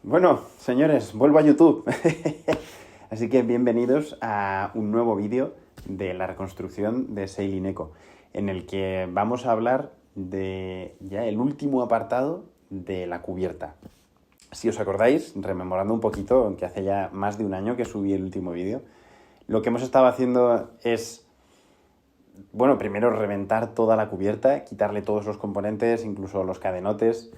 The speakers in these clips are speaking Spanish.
Bueno, señores, vuelvo a YouTube. Así que bienvenidos a un nuevo vídeo de la reconstrucción de Sailing Eco, en el que vamos a hablar de ya el último apartado de la cubierta. Si os acordáis, rememorando un poquito, que hace ya más de un año que subí el último vídeo, lo que hemos estado haciendo es, bueno, primero reventar toda la cubierta, quitarle todos los componentes, incluso los cadenotes,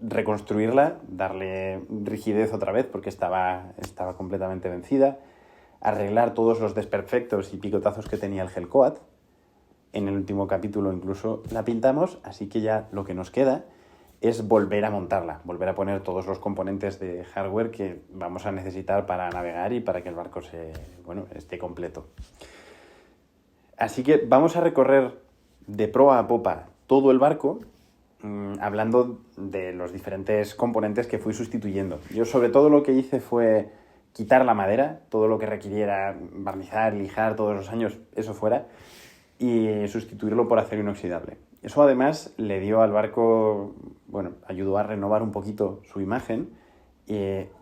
reconstruirla, darle rigidez otra vez porque estaba completamente vencida, arreglar todos los desperfectos y picotazos que tenía el gel coat. En el último capítulo incluso la pintamos, así que ya lo que nos queda es volver a montarla, volver a poner todos los componentes de hardware que vamos a necesitar para navegar y para que el barco esté completo. Así que vamos a recorrer de proa a popa todo el barco, hablando de los diferentes componentes que fui sustituyendo. Yo sobre todo lo que hice fue quitar la madera, todo lo que requiriera barnizar, lijar todos los años, eso fuera, y sustituirlo por acero inoxidable. Eso además le dio al barco, ayudó a renovar un poquito su imagen,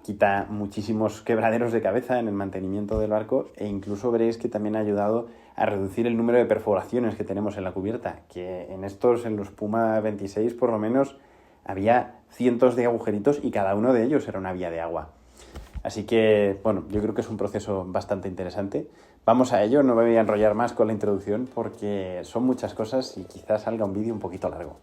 quita muchísimos quebraderos de cabeza en el mantenimiento del barco e incluso veréis que también ha ayudado a reducir el número de perforaciones que tenemos en la cubierta, que en los Puma 26 por lo menos había cientos de agujeritos y cada uno de ellos era una vía de agua. Así que, yo creo que es un proceso bastante interesante. Vamos a ello, no me voy a enrollar más con la introducción porque son muchas cosas y quizás salga un vídeo un poquito largo.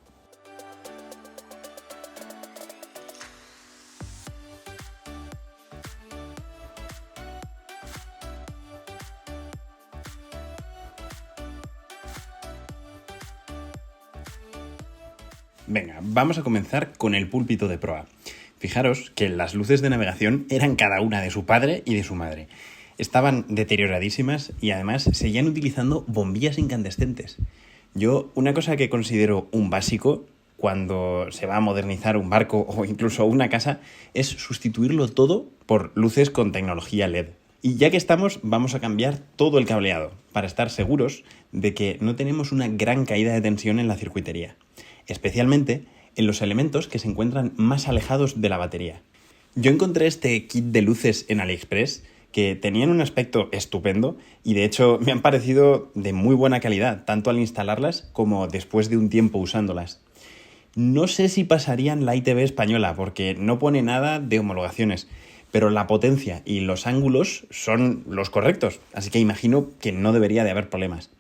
Venga, vamos a comenzar con el púlpito de proa. Fijaros que las luces de navegación eran cada una de su padre y de su madre. Estaban deterioradísimas y además seguían utilizando bombillas incandescentes. Yo, una cosa que considero un básico cuando se va a modernizar un barco o incluso una casa es sustituirlo todo por luces con tecnología LED. Y ya que estamos, vamos a cambiar todo el cableado para estar seguros de que no tenemos una gran caída de tensión en la circuitería, especialmente en los elementos que se encuentran más alejados de la batería. Yo encontré este kit de luces en AliExpress que tenían un aspecto estupendo y de hecho me han parecido de muy buena calidad, tanto al instalarlas como después de un tiempo usándolas. No sé si pasarían la ITV española porque no pone nada de homologaciones, pero la potencia y los ángulos son los correctos, así que imagino que no debería de haber problemas.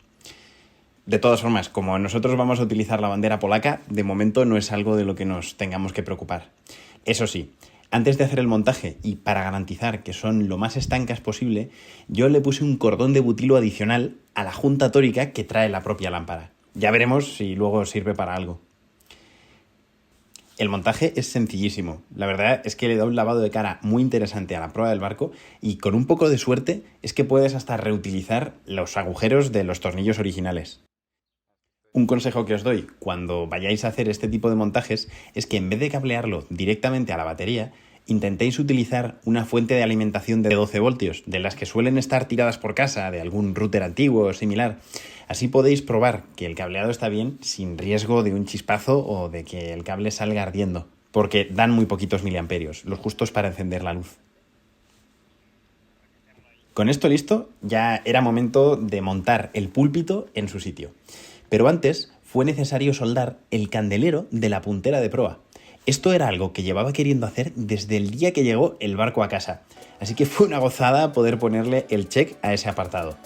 De todas formas, como nosotros vamos a utilizar la bandera polaca, de momento no es algo de lo que nos tengamos que preocupar. Eso sí, antes de hacer el montaje y para garantizar que son lo más estancas posible, yo le puse un cordón de butilo adicional a la junta tórica que trae la propia lámpara. Ya veremos si luego sirve para algo. El montaje es sencillísimo. La verdad es que le da un lavado de cara muy interesante a la proa del barco y con un poco de suerte es que puedes hasta reutilizar los agujeros de los tornillos originales. Un consejo que os doy cuando vayáis a hacer este tipo de montajes es que en vez de cablearlo directamente a la batería, intentéis utilizar una fuente de alimentación de 12 voltios, de las que suelen estar tiradas por casa, de algún router antiguo o similar. Así podéis probar que el cableado está bien sin riesgo de un chispazo o de que el cable salga ardiendo, porque dan muy poquitos miliamperios, los justos para encender la luz. Con esto listo, ya era momento de montar el púlpito en su sitio. Pero antes fue necesario soldar el candelero de la puntera de proa. Esto era algo que llevaba queriendo hacer desde el día que llegó el barco a casa, así que fue una gozada poder ponerle el check a ese apartado.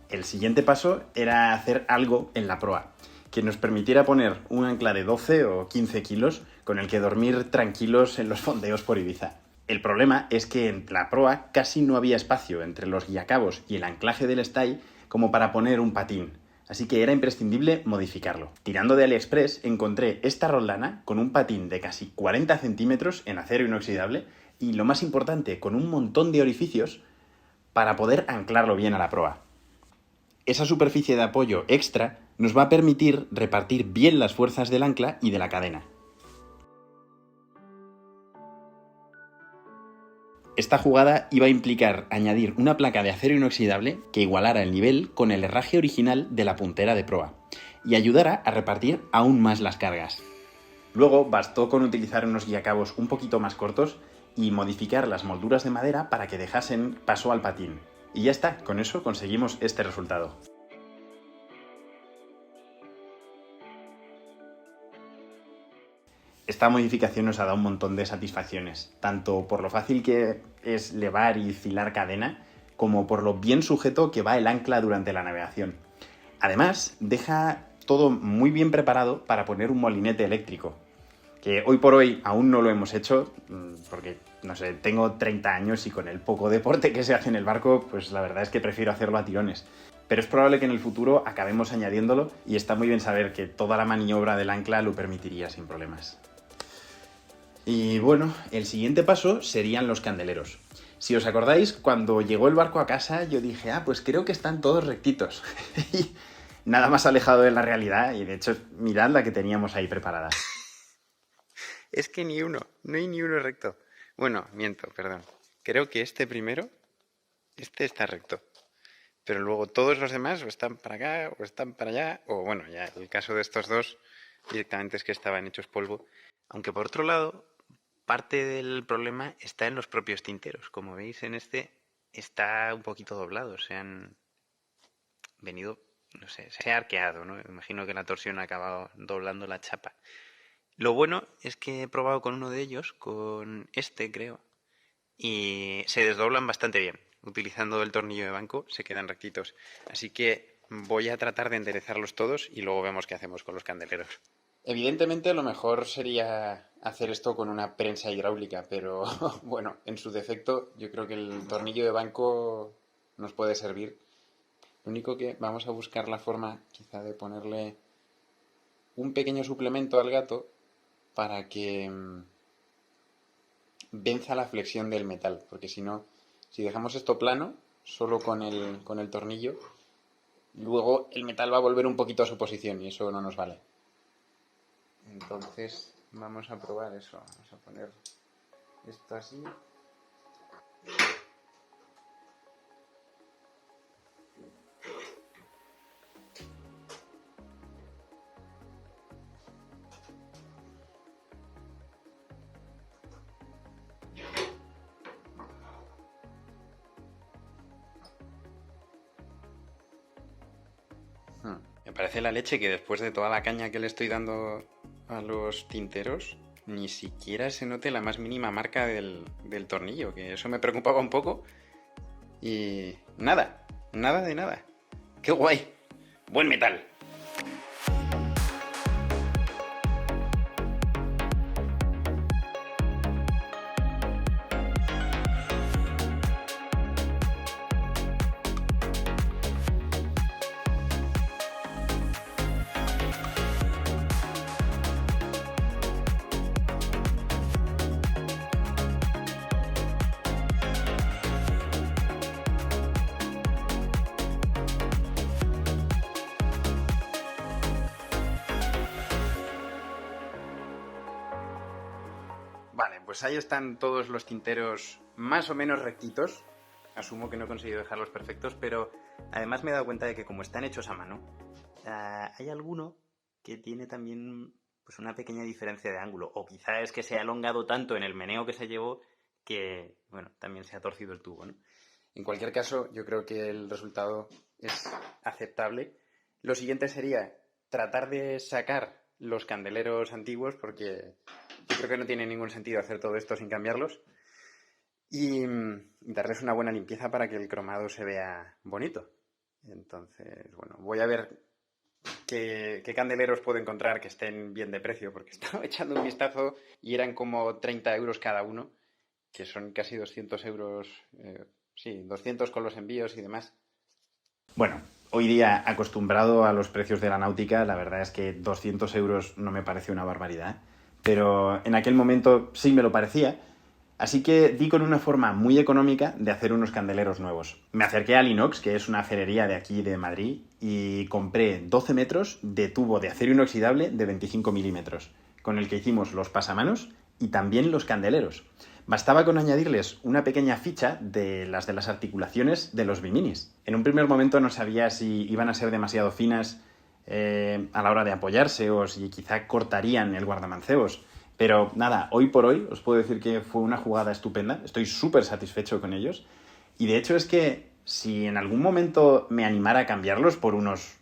El siguiente paso era hacer algo en la proa que nos permitiera poner un ancla de 12 o 15 kilos con el que dormir tranquilos en los fondeos por Ibiza. El problema es que en la proa casi no había espacio entre los guiacabos y el anclaje del stay como para poner un patín, así que era imprescindible modificarlo. Tirando de AliExpress encontré esta roldana con un patín de casi 40 centímetros en acero inoxidable y, lo más importante, con un montón de orificios para poder anclarlo bien a la proa. Esa superficie de apoyo extra nos va a permitir repartir bien las fuerzas del ancla y de la cadena. Esta jugada iba a implicar añadir una placa de acero inoxidable que igualara el nivel con el herraje original de la puntera de proa y ayudara a repartir aún más las cargas. Luego bastó con utilizar unos guiacabos un poquito más cortos y modificar las molduras de madera para que dejasen paso al patín. Y ya está, con eso conseguimos este resultado. Esta modificación nos ha dado un montón de satisfacciones, tanto por lo fácil que es levar y filar cadena, como por lo bien sujeto que va el ancla durante la navegación. Además, deja todo muy bien preparado para poner un molinete eléctrico, que hoy por hoy aún no lo hemos hecho, porque, no sé, tengo 30 años y con el poco deporte que se hace en el barco, pues la verdad es que prefiero hacerlo a tirones. Pero es probable que en el futuro acabemos añadiéndolo y está muy bien saber que toda la maniobra del ancla lo permitiría sin problemas. Y bueno, el siguiente paso serían los candeleros. Si os acordáis, cuando llegó el barco a casa yo dije, pues creo que están todos rectitos. Y nada más alejado de la realidad, y de hecho, mirad la que teníamos ahí preparada. Es que ni uno, no hay ni uno recto. Bueno, miento, perdón. Creo que este primero, este está recto. Pero luego todos los demás o están para acá o están para allá, o bueno, ya el caso de estos dos directamente es que estaban hechos polvo. Aunque por otro lado, parte del problema está en los propios tinteros. Como veis en este está un poquito doblado, se han venido, no sé, se ha arqueado, ¿no? Imagino que la torsión ha acabado doblando la chapa. Lo bueno es que he probado con uno de ellos, con este creo, y se desdoblan bastante bien. Utilizando el tornillo de banco se quedan rectitos. Así que voy a tratar de enderezarlos todos y luego vemos qué hacemos con los candeleros. Evidentemente lo mejor sería hacer esto con una prensa hidráulica, pero bueno, en su defecto yo creo que el tornillo de banco nos puede servir. Lo único que vamos a buscar la forma quizá de ponerle un pequeño suplemento al gato para que venza la flexión del metal, porque si no, si dejamos esto plano, solo con el tornillo, luego el metal va a volver un poquito a su posición y eso no nos vale. Entonces vamos a probar eso, vamos a poner esto así. Me parece la leche que después de toda la caña que le estoy dando a los tinteros, ni siquiera se note la más mínima marca del tornillo, que eso me preocupaba un poco. Y nada de nada. ¡Qué guay! ¡Buen metal! Vale, pues ahí están todos los tinteros más o menos rectitos. Asumo que no he conseguido dejarlos perfectos, pero además me he dado cuenta de que como están hechos a mano, hay alguno que tiene también pues una pequeña diferencia de ángulo. O quizá es que se ha elongado tanto en el meneo que se llevó que, bueno, también se ha torcido el tubo, ¿no? En cualquier caso, yo creo que el resultado es aceptable. Lo siguiente sería tratar de sacar los candeleros antiguos, porque yo creo que no tiene ningún sentido hacer todo esto sin cambiarlos, y darles una buena limpieza para que el cromado se vea bonito. Entonces, bueno, voy a ver qué candeleros puedo encontrar que estén bien de precio, porque estaba echando un vistazo y eran como 30 euros cada uno, que son casi 200 euros, 200 con los envíos y demás. Bueno, hoy día, acostumbrado a los precios de la náutica, la verdad es que 200 euros no me parece una barbaridad, pero en aquel momento sí me lo parecía, Así que di con una forma muy económica de hacer unos candeleros nuevos. Me acerqué al Inox, que es una cerería de aquí de Madrid, y compré 12 metros de tubo de acero inoxidable de 25 milímetros, con el que hicimos los pasamanos y también los candeleros. Bastaba con añadirles una pequeña ficha de las articulaciones de los biminis. En un primer momento no sabía si iban a ser demasiado finas a la hora de apoyarse o si quizá cortarían el guardamancebos. Pero nada, hoy por hoy os puedo decir que fue una jugada estupenda. Estoy súper satisfecho con ellos. Y de hecho es que si en algún momento me animara a cambiarlos por unos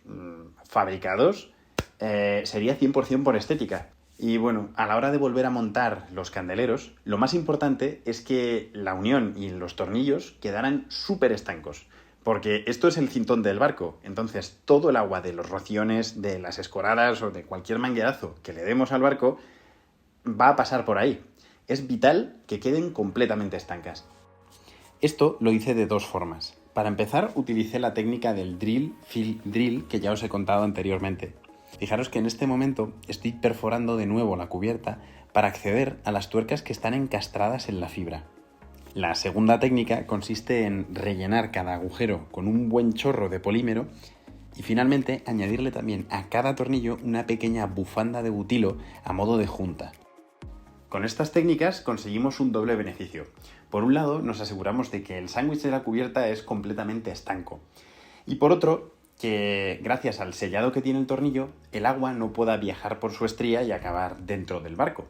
fabricados, sería 100% por estética. Y bueno, a la hora de volver a montar los candeleros, lo más importante es que la unión y los tornillos quedaran súper estancos. Porque esto es el cintón del barco. Entonces todo el agua de los rociones, de las escoradas o de cualquier manguerazo que le demos al barco va a pasar por ahí. Es vital que queden completamente estancas. Esto lo hice de dos formas. Para empezar, utilicé la técnica del drill, fill drill, que ya os he contado anteriormente. Fijaros que en este momento estoy perforando de nuevo la cubierta para acceder a las tuercas que están encastradas en la fibra. La segunda técnica consiste en rellenar cada agujero con un buen chorro de polímero y finalmente añadirle también a cada tornillo una pequeña bufanda de butilo a modo de junta. Con estas técnicas conseguimos un doble beneficio. Por un lado, nos aseguramos de que el sándwich de la cubierta es completamente estanco. Y por otro, que gracias al sellado que tiene el tornillo, el agua no pueda viajar por su estría y acabar dentro del barco.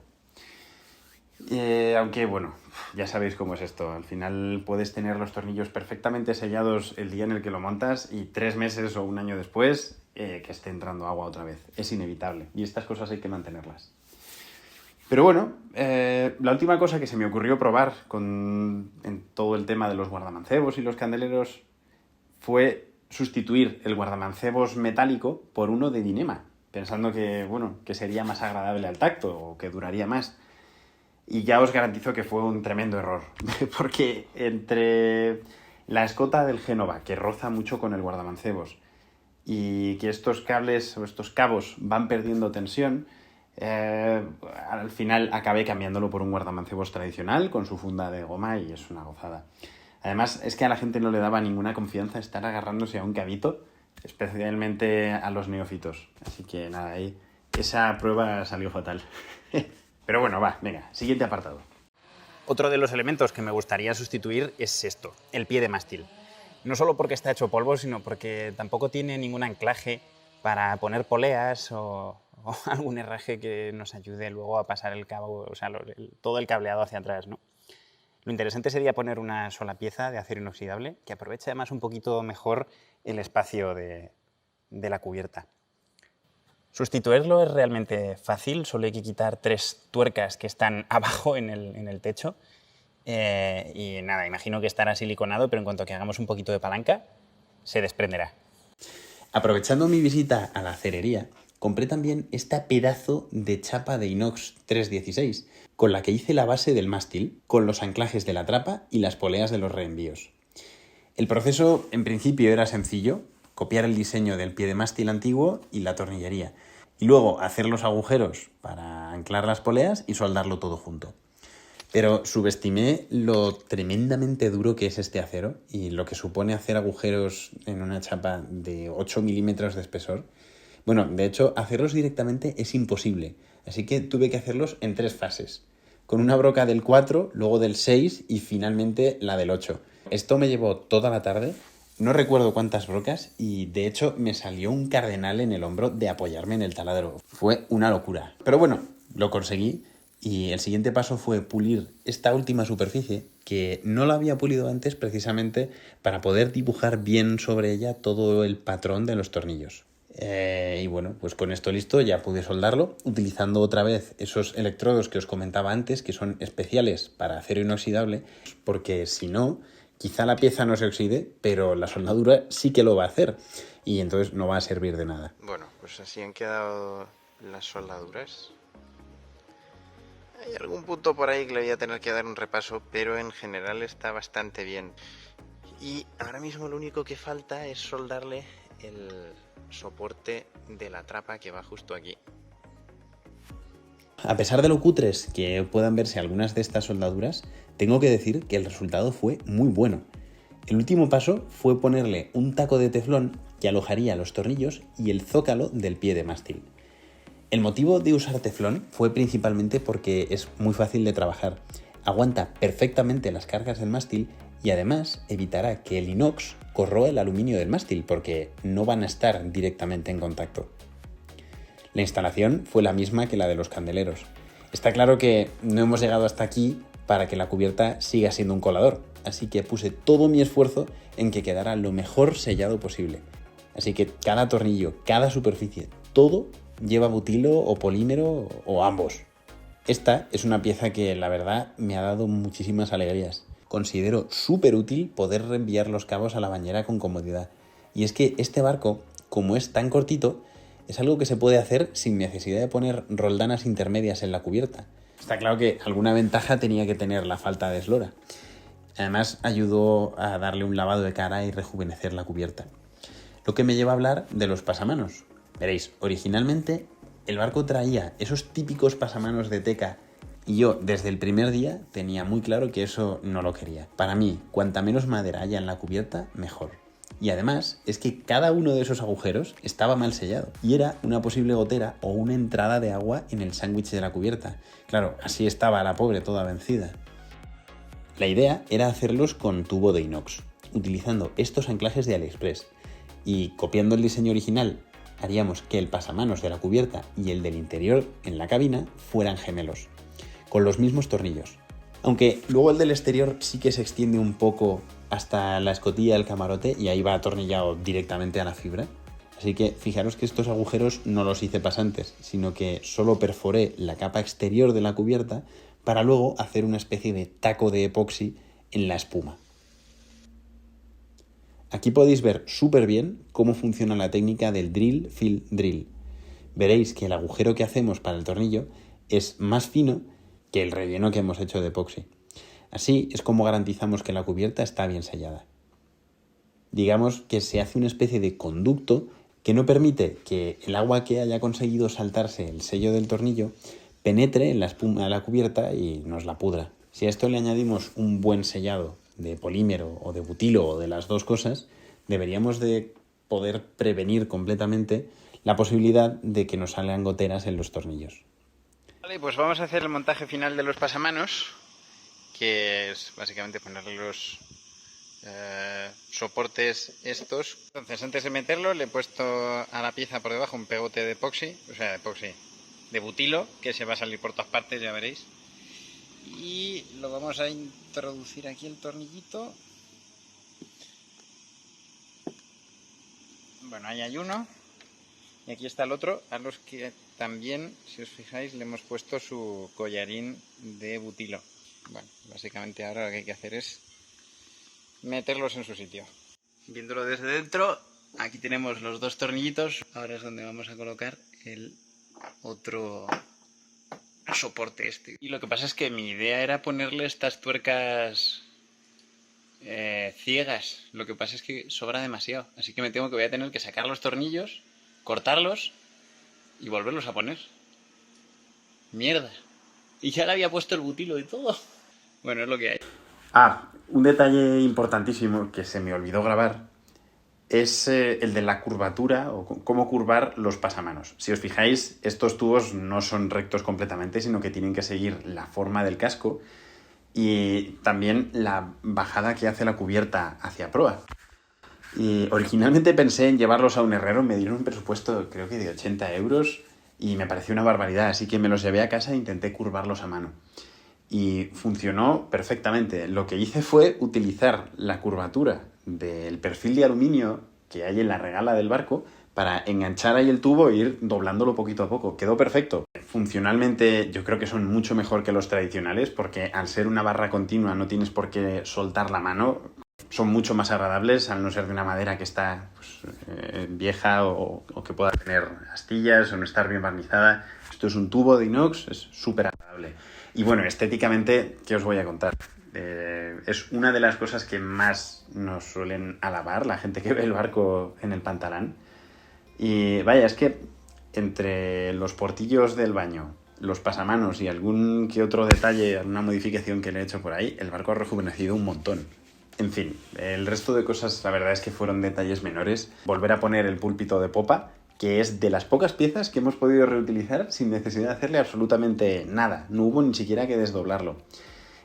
Aunque, bueno, ya sabéis cómo es esto. Al final puedes tener los tornillos perfectamente sellados el día en el que lo montas y 3 meses o un año después que esté entrando agua otra vez. Es inevitable. Y estas cosas hay que mantenerlas. Pero bueno, la última cosa que se me ocurrió probar en todo el tema de los guardamancebos y los candeleros fue sustituir el guardamancebos metálico por uno de dinema, pensando que, bueno, que sería más agradable al tacto o que duraría más. Y ya os garantizo que fue un tremendo error, porque entre la escota del Génova, que roza mucho con el guardamancebos, y que estos cables o estos cabos van perdiendo tensión, al final acabé cambiándolo por un guardamancebos tradicional con su funda de goma y es una gozada. Además, es que a la gente no le daba ninguna confianza estar agarrándose a un cabito, especialmente a los neófitos. Así que nada, ahí esa prueba salió fatal. Pero bueno, va, venga, siguiente apartado. Otro de los elementos que me gustaría sustituir es esto, el pie de mástil. No solo porque está hecho polvo, sino porque tampoco tiene ningún anclaje para poner poleas o algún herraje que nos ayude luego a pasar el cabo, o sea, todo el cableado hacia atrás, ¿no? Lo interesante sería poner una sola pieza de acero inoxidable que aproveche además un poquito mejor el espacio de la cubierta. Sustituirlo es realmente fácil, solo hay que quitar 3 tuercas que están abajo en el techo y nada, imagino que estará siliconado, pero en cuanto que hagamos un poquito de palanca, se desprenderá. Aprovechando mi visita a la cerería, compré también esta pedazo de chapa de inox 316, con la que hice la base del mástil, con los anclajes de la trapa y las poleas de los reenvíos. El proceso en principio era sencillo, copiar el diseño del pie de mástil antiguo y la tornillería, y luego hacer los agujeros para anclar las poleas y soldarlo todo junto. Pero subestimé lo tremendamente duro que es este acero y lo que supone hacer agujeros en una chapa de 8 milímetros de espesor. Bueno, de hecho, hacerlos directamente es imposible, así que tuve que hacerlos en 3 fases, con una broca del 4, luego del 6 y finalmente la del 8. Esto me llevó toda la tarde, no recuerdo cuántas brocas y de hecho me salió un cardenal en el hombro de apoyarme en el taladro. Fue una locura. Pero bueno, lo conseguí y el siguiente paso fue pulir esta última superficie que no la había pulido antes precisamente para poder dibujar bien sobre ella todo el patrón de los tornillos. Y bueno, pues con esto listo ya pude soldarlo utilizando otra vez esos electrodos que os comentaba antes, que son especiales para acero inoxidable, porque si no, quizá la pieza no se oxide, pero la soldadura sí que lo va a hacer y entonces no va a servir de nada. Bueno, pues así han quedado las soldaduras. Hay algún punto por ahí que le voy a tener que dar un repaso, pero en general está bastante bien. Y ahora mismo lo único que falta es soldarle el soporte de la trapa que va justo aquí. A pesar de lo cutres que puedan verse algunas de estas soldaduras, tengo que decir que el resultado fue muy bueno. El último paso fue ponerle un taco de teflón que alojaría los tornillos y el zócalo del pie de mástil. El motivo de usar teflón fue principalmente porque es muy fácil de trabajar, aguanta perfectamente las cargas del mástil y además evitará que el inox corroa el aluminio del mástil porque no van a estar directamente en contacto. La instalación fue la misma que la de los candeleros. Está claro que no hemos llegado hasta aquí para que la cubierta siga siendo un colador, así que puse todo mi esfuerzo en que quedara lo mejor sellado posible. Así que cada tornillo, cada superficie, todo lleva butilo o polímero o ambos. Esta es una pieza que la verdad me ha dado muchísimas alegrías. Considero súper útil poder reenviar los cabos a la bañera con comodidad. Y es que este barco, como es tan cortito, es algo que se puede hacer sin necesidad de poner roldanas intermedias en la cubierta. Está claro que alguna ventaja tenía que tener la falta de eslora. Además, ayudó a darle un lavado de cara y rejuvenecer la cubierta. Lo que me lleva a hablar de los pasamanos. Veréis, originalmente el barco traía esos típicos pasamanos de teca y yo desde el primer día tenía muy claro que eso no lo quería. Para mí, cuanta menos madera haya en la cubierta, mejor. Y además es que cada uno de esos agujeros estaba mal sellado y era una posible gotera o una entrada de agua en el sándwich de la cubierta. Claro, así estaba la pobre toda vencida. La idea era hacerlos con tubo de inox, utilizando estos anclajes de AliExpress y copiando el diseño original haríamos que el pasamanos de la cubierta y el del interior en la cabina fueran gemelos, con los mismos tornillos. Aunque luego el del exterior sí que se extiende un poco hasta la escotilla del camarote y ahí va atornillado directamente a la fibra. Así que fijaros que estos agujeros no los hice pasantes, sino que solo perforé la capa exterior de la cubierta para luego hacer una especie de taco de epoxi en la espuma. Aquí podéis ver súper bien cómo funciona la técnica del drill fill drill. Veréis que el agujero que hacemos para el tornillo es más fino que el relleno que hemos hecho de epoxi. Así es como garantizamos que la cubierta está bien sellada. Digamos que se hace una especie de conducto que no permite que el agua que haya conseguido saltarse el sello del tornillo penetre en la espuma de la cubierta y nos la pudra. Si a esto le añadimos un buen sellado de polímero o de butilo o de las dos cosas, deberíamos de poder prevenir completamente la posibilidad de que nos salgan goteras en los tornillos. Vale, pues vamos a hacer el montaje final de los pasamanos, que es básicamente ponerle los soportes estos. Entonces, antes de meterlo, le he puesto a la pieza por debajo un pegote de epoxi, de butilo, que se va a salir por todas partes, ya veréis. Y lo vamos a introducir aquí el tornillito. Bueno, ahí hay uno. Y aquí está el otro, a los que también, si os fijáis, le hemos puesto su collarín de butilo. Bueno, básicamente ahora lo que hay que hacer es meterlos en su sitio. Viéndolo desde dentro, aquí tenemos los dos tornillitos. Ahora es donde vamos a colocar el otro soporte este. Y lo que pasa es que mi idea era ponerle estas tuercas ciegas. Lo que pasa es que sobra demasiado. Así que me temo que voy a tener que sacar los tornillos, cortarlos y volverlos a poner. Mierda. Y ya le había puesto el butilo y todo. Bueno, es lo que hay. Un detalle importantísimo que se me olvidó grabar es el de la curvatura o cómo curvar los pasamanos. Si os fijáis, estos tubos no son rectos completamente, sino que tienen que seguir la forma del casco y también la bajada que hace la cubierta hacia proa. Y originalmente pensé en llevarlos a un herrero, me dieron un presupuesto creo que de 80 euros y me pareció una barbaridad, así que me los llevé a casa e intenté curvarlos a mano. Y funcionó perfectamente. Lo que hice fue utilizar la curvatura del perfil de aluminio que hay en la regala del barco para enganchar ahí el tubo e ir doblándolo poquito a poco. Quedó perfecto. Funcionalmente yo creo que son mucho mejor que los tradicionales porque al ser una barra continua no tienes por qué soltar la mano. Son mucho más agradables al no ser de una madera que está vieja o que pueda tener astillas o no estar bien barnizada. Esto es un tubo de inox, es súper agradable. Y bueno, estéticamente, ¿qué os voy a contar? Es una de las cosas que más nos suelen alabar la gente que ve el barco en el Pantalán. Y vaya, es que entre los portillos del baño, los pasamanos y algún que otro detalle, alguna modificación que le he hecho por ahí, el barco ha rejuvenecido un montón. En fin, el resto de cosas la verdad es que fueron detalles menores. Volver a poner el púlpito de popa, que es de las pocas piezas que hemos podido reutilizar sin necesidad de hacerle absolutamente nada. No hubo ni siquiera que desdoblarlo.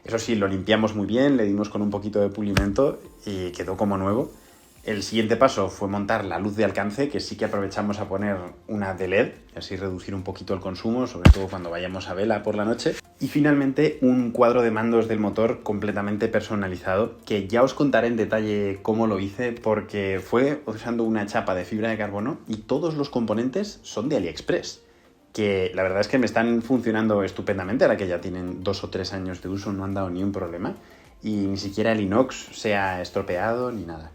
Eso sí, lo limpiamos muy bien, le dimos con un poquito de pulimento y quedó como nuevo. El siguiente paso fue montar la luz de alcance, que sí que aprovechamos a poner una de LED, así reducir un poquito el consumo, sobre todo cuando vayamos a vela por la noche. Y finalmente un cuadro de mandos del motor completamente personalizado, que ya os contaré en detalle cómo lo hice, porque fue usando una chapa de fibra de carbono y todos los componentes son de AliExpress, que la verdad es que me están funcionando estupendamente, ahora que ya tienen 2 o 3 años de uso, no han dado ni un problema, y ni siquiera el inox se ha estropeado ni nada.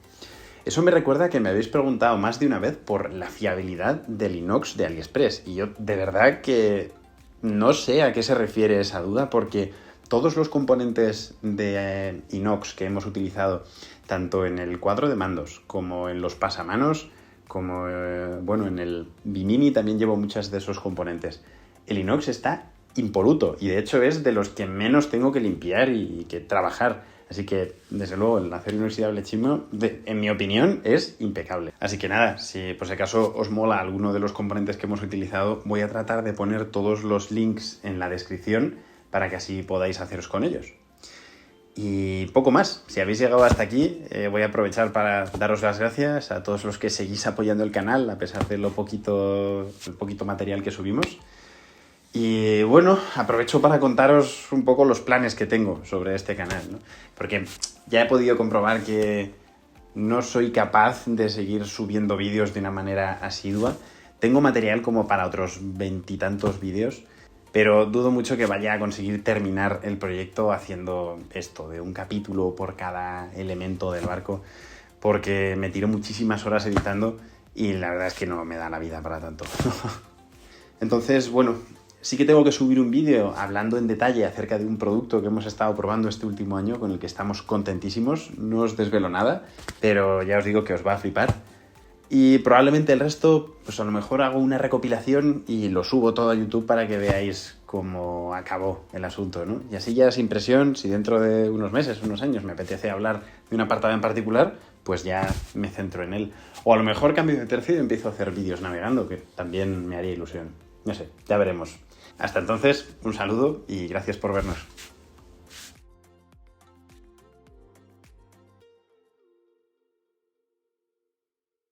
Eso me recuerda que me habéis preguntado más de una vez por la fiabilidad del inox de AliExpress, y yo de verdad que no sé a qué se refiere esa duda, porque todos los componentes de inox que hemos utilizado, tanto en el cuadro de mandos como en los pasamanos, como en el Bimini también llevo muchos de esos componentes. El inox está impoluto y de hecho es de los que menos tengo que limpiar y que trabajar. Así que, desde luego, el acero inoxidable chino, en mi opinión, es impecable. Así que nada, si por si acaso os mola alguno de los componentes que hemos utilizado, voy a tratar de poner todos los links en la descripción para que así podáis haceros con ellos. Y poco más. Si habéis llegado hasta aquí, voy a aprovechar para daros las gracias a todos los que seguís apoyando el canal, a pesar de el poquito material que subimos. Y bueno, aprovecho para contaros un poco los planes que tengo sobre este canal, ¿no? Porque ya he podido comprobar que no soy capaz de seguir subiendo vídeos de una manera asidua. Tengo material como para otros 20 y tantos vídeos, pero dudo mucho que vaya a conseguir terminar el proyecto haciendo esto, de un capítulo por cada elemento del barco, porque me tiro muchísimas horas editando y la verdad es que no me da la vida para tanto. Entonces, bueno, sí que tengo que subir un vídeo hablando en detalle acerca de un producto que hemos estado probando este último año, con el que estamos contentísimos. No os desvelo nada, pero ya os digo que os va a flipar. Y probablemente el resto, pues a lo mejor hago una recopilación y lo subo todo a YouTube para que veáis cómo acabó el asunto, ¿no? Y así ya sin presión, si dentro de unos meses, unos años me apetece hablar de un apartado en particular, pues ya me centro en él. O a lo mejor cambio de tercio y empiezo a hacer vídeos navegando, que también me haría ilusión. No sé, ya veremos. Hasta entonces, un saludo y gracias por vernos.